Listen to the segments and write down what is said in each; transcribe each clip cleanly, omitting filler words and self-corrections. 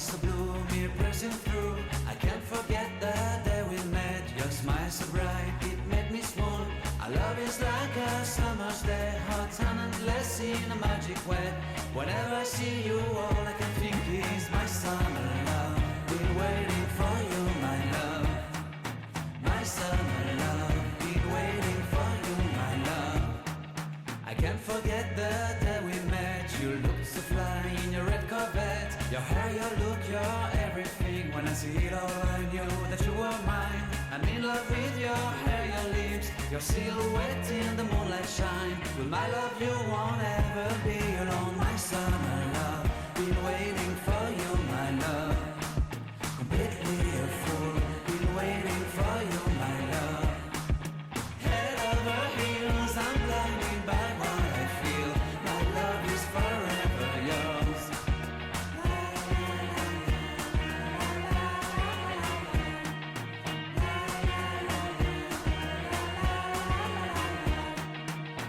so blue, me pressing through. I can't forget the day we met. Your smile so bright, it made me swoon. Our love is like a summer's day, hot and endless in a magic way. Whenever I see you, all I can think is my summer love. Been waiting for you, my love. My summer love. Been waiting for you, my love. I can't forget the day we met. You looked so fly in your red Corvette. Your hair, your look, your everything. When I see it all, I knew that you were mine. I'm in love with your hair, your lips, your silhouette in the moonlight shine. With my love you won't ever be alone. My summer love, been waiting for you, my love. Completely a fool, been waiting for you, my love. Head over heels, I'm blinded by what I feel. My love is forever yours.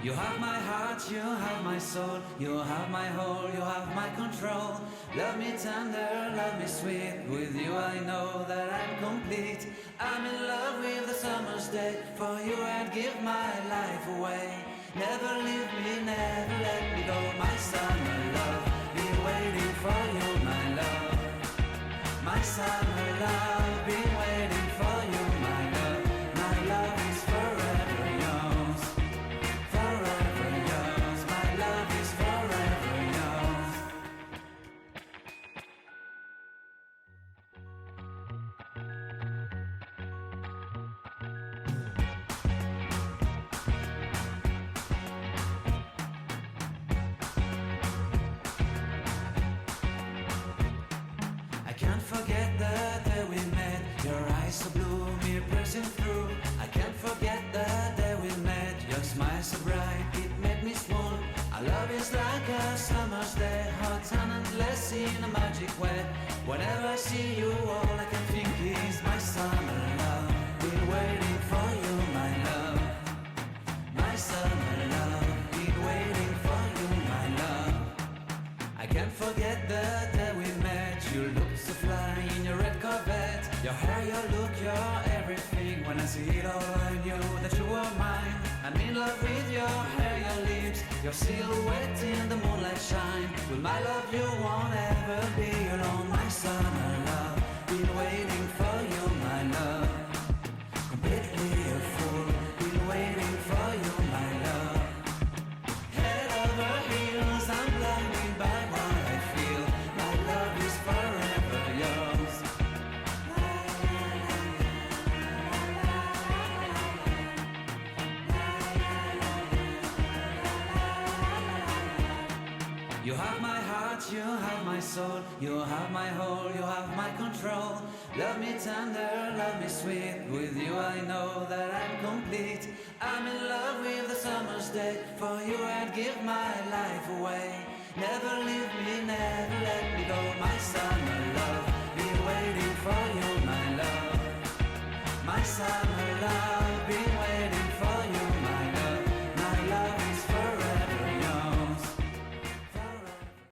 You have my heart, you have my soul. You have my whole, you have my control. Love me tender, love me sweet. With you I know that I'm complete. I'm in love with the summer's day. For you I'd give my life away. Never leave me, never let me go. My summer love, been waiting for you, my love. My summer love, been waiting for you, my love. My love is forever yours. Forever yours, my love is forever yours. I can't forget the day we met. Your eyes so blue, me pressing through. I can't forget the day we met. Your smile so bright, it made me swoon. Our love is like a summer's day, hot and endless in a magic way. Whenever I see you, all I can think is my summer love. Been waiting for you, my love. My summer love, been waiting for you, my love. I can't forget the day we met. You looked so fly in your red Corvette. Your hair, your look, your everything. When I see it all, I knew that you were mine. I'm in love with your hair, your lips, your silhouette in the moonlight shine. With my love you won't ever be alone. My summer love, been waiting for you, my love. Completely a fool, been waiting for you, my love. Head over heels, I'm blinded by what I feel. My love is forever yours. You have my heart, you have my soul. You have my whole, you have my control. Love me tender, love me sweet. With you I know that I'm complete. I'm in love with the summer's day. For you I'd give my life away. Never leave me, never let me go. My summer love, been waiting for you, my love. My summer